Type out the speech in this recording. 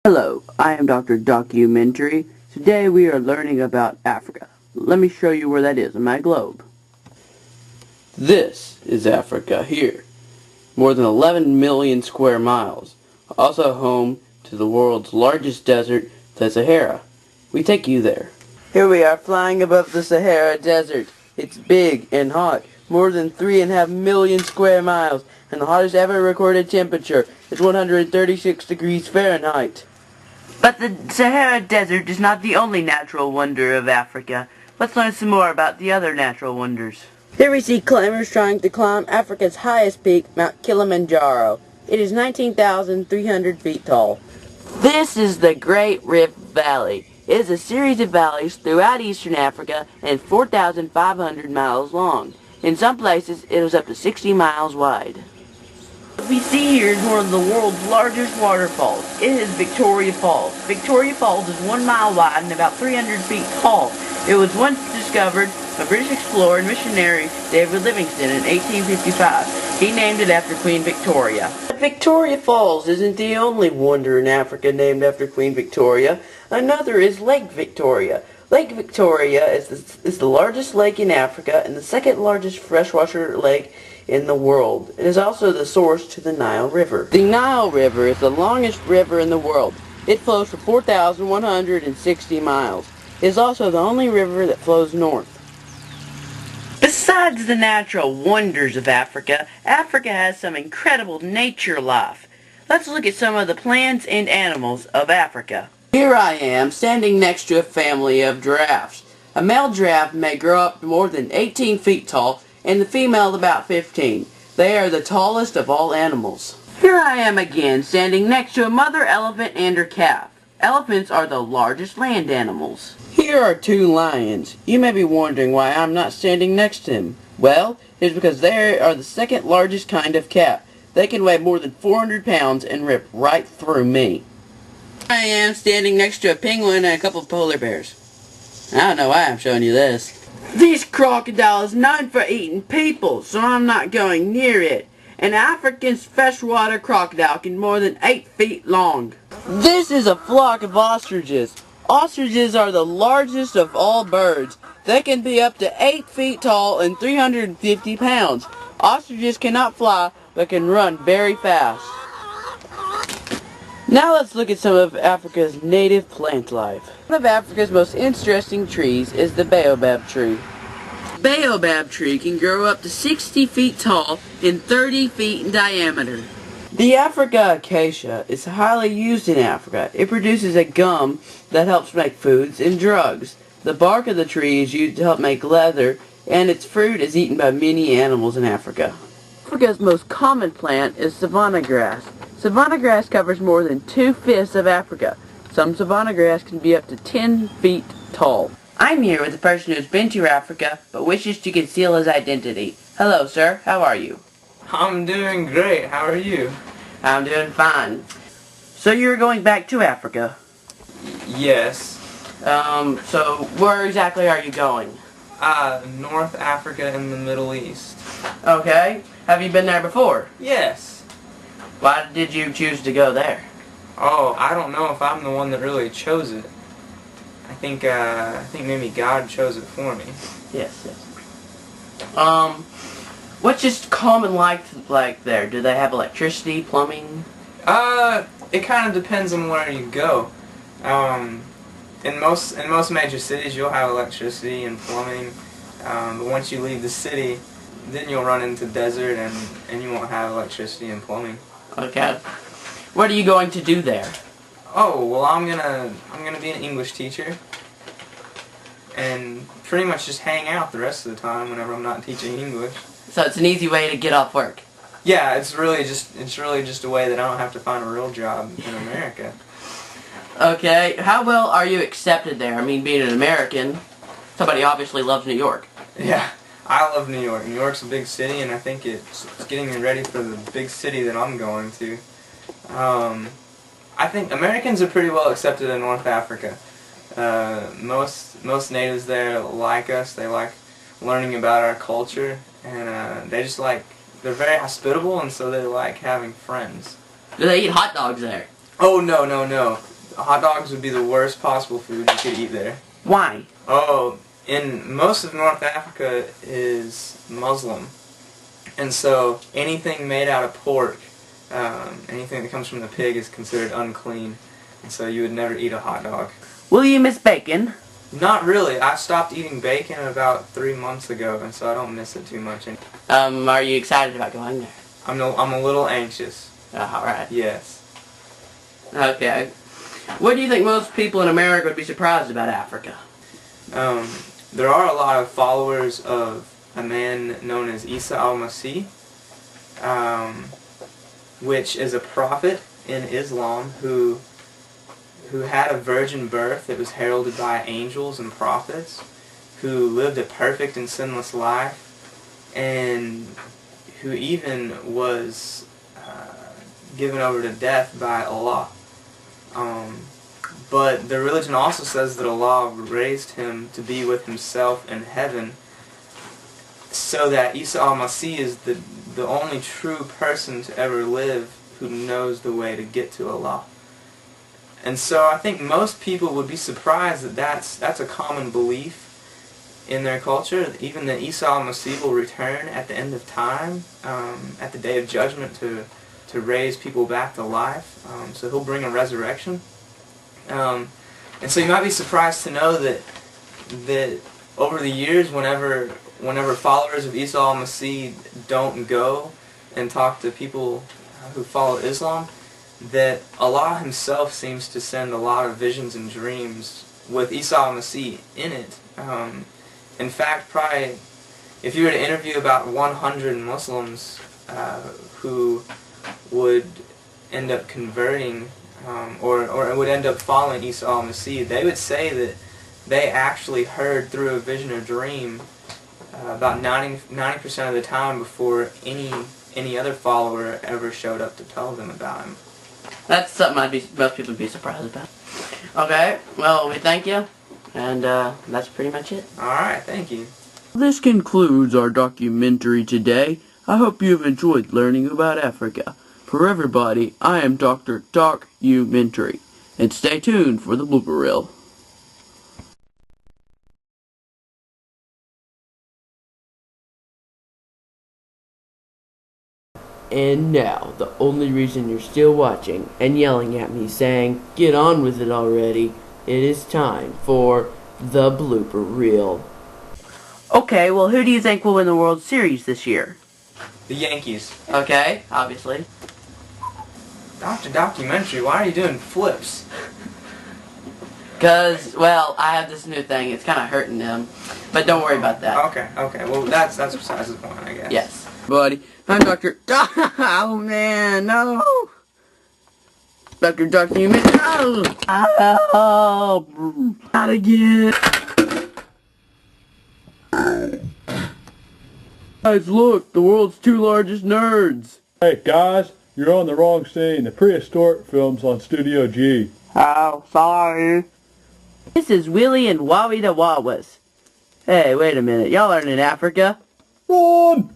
Hello, I am Dr. Mentary. Today we are learning about Africa. Let me show you where that is on my globe. This is Africa here. More than 11 million square miles. Also home to the world's largest desert, the Sahara. We take you there. Here we are flying above the Sahara Desert. It's big and hot. More than 3.5 million square miles. And the hottest ever recorded temperature is 136 degrees Fahrenheit. But the Sahara Desert is not the only natural wonder of Africa. Let's learn some more about the other natural wonders. Here we see climbers trying to climb Africa's highest peak, Mount Kilimanjaro. It is 19,300 feet tall. This is the Great Rift Valley. It is a series of valleys throughout eastern Africa and 4,500 miles long. In some places, it is up to 60 miles wide. What we see here is one of the world's largest waterfalls. It is Victoria Falls. Victoria Falls is 1 mile wide and about 300 feet tall. It was once discovered by British explorer and missionary David Livingstone in 1855. He named it after Queen Victoria. But Victoria Falls isn't the only wonder in Africa named after Queen Victoria. Another is Lake Victoria. Lake Victoria is the largest lake in Africa and the second largest freshwater lake in the world. It is also the source to the Nile River. The Nile River is the longest river in the world. It flows for 4,160 miles. It is also the only river that flows north. Besides the natural wonders of Africa, Africa has some incredible nature life. Let's look at some of the plants and animals of Africa. Here I am, standing next to a family of giraffes. A male giraffe may grow up to more than 18 feet tall, and the female about 15. They are the tallest of all animals. Here I am again, standing next to a mother elephant and her calf. Elephants are the largest land animals. Here are two lions. You may be wondering why I'm not standing next to them. Well, it's because they are the second largest kind of cat. They can weigh more than 400 pounds and rip right through me. I am standing next to a penguin and a couple of polar bears. I don't know why I'm showing you this. This crocodile is known for eating people, so I'm not going near it. An African freshwater crocodile can be more than 8 feet long. This is a flock of ostriches. Ostriches are the largest of all birds. They can be up to 8 feet tall and 350 pounds. Ostriches cannot fly, but can run very fast. Now let's look at some of Africa's native plant life. One of Africa's most interesting trees is the baobab tree. Baobab tree can grow up to 60 feet tall and 30 feet in diameter. The Africa acacia is highly used in Africa. It produces a gum that helps make foods and drugs. The bark of the tree is used to help make leather, and its fruit is eaten by many animals in Africa. Africa's most common plant is savanna grass. Savanna grass covers more than 2/5 of Africa. Some savanna grass can be up to 10 feet tall. I'm here with a person who's been to Africa but wishes to conceal his identity. Hello, sir. How are you? I'm doing great. How are you? I'm doing fine. So you're going back to Africa? Yes. So where exactly are you going? North Africa and the Middle East. Okay. Have you been there before? Yes. Why did you choose to go there? Oh, I don't know if I'm the one that really chose it. I think maybe God chose it for me. Yes. What's just common life like there? Do they have electricity, plumbing? It kind of depends on where you go. In most major cities, you'll have electricity and plumbing. But once you leave the city, then you'll run into desert and you won't have electricity and plumbing. Okay. What are you going to do there? Oh, well, I'm gonna be an English teacher and pretty much just hang out the rest of the time whenever I'm not teaching English. So it's an easy way to get off work. Yeah, it's really just a way that I don't have to find a real job in America. Okay. How well are you accepted there? I mean, being an American, somebody obviously loves New York. Yeah. I love New York. New York's a big city, and I think it's getting me ready for the big city that I'm going to. I think Americans are pretty well accepted in North Africa. Most natives there like us. They like learning about our culture, and they're very hospitable, and so they like having friends. Do they eat hot dogs there? Oh, no. Hot dogs would be the worst possible food you could eat there. Why? Oh, in most of North Africa is Muslim. And so anything made out of pork, anything that comes from the pig is considered unclean. And so you would never eat a hot dog. Will you miss bacon? Not really. I stopped eating bacon about 3 months ago, and so I don't miss it too much. Are you excited about going there? I'm a little anxious. Alright. Yes. Okay. What do you think most people in America would be surprised about Africa? There are a lot of followers of a man known as Isa al-Masih, which is a prophet in Islam who had a virgin birth that was heralded by angels and prophets, who lived a perfect and sinless life, and who even was given over to death by Allah. But the religion also says that Allah raised him to be with himself in heaven, so that Isa al-Masih is the only true person to ever live who knows the way to get to Allah. And so I think most people would be surprised that that's a common belief in their culture, even that Isa al-Masih will return at the end of time, at the day of judgment, to raise people back to life. So he'll bring a resurrection. And so you might be surprised to know that over the years, whenever followers of Isa al-Masih don't go and talk to people who follow Islam, that Allah himself seems to send a lot of visions and dreams with Isa al-Masih in it. In fact, probably, if you were to interview about 100 Muslims who would end up converting or would end up following Isa al-Masih, they would say that they actually heard through a vision or dream about 90% of the time before any other follower ever showed up to tell them about him. That's something most people would be surprised about. Okay, well, we thank you, and that's pretty much it. Alright, thank you. This concludes our documentary today. I hope you have enjoyed learning about Africa. For everybody, I am Dr. Mentary, and stay tuned for the blooper reel. And now, the only reason you're still watching and yelling at me saying, "Get on with it already," it is time for the blooper reel. Okay, well, who do you think will win the World Series this year? The Yankees. Okay, obviously. Dr. Documentary, why are you doing flips? Because, well, I have this new thing. It's kind of hurting them. But don't worry about that. Okay. Well, that's besides the point, I guess. Yes. Buddy, I'm Dr. Oh, man, no. Dr. Documentary. Oh, not again. Guys, look, the world's 2 largest nerds. Hey guys, you're on the wrong scene. The prehistoric film's on Studio G. Oh, sorry. This is Willie and Wowie the Wawas. Hey, wait a minute. Y'all aren't in Africa? Run!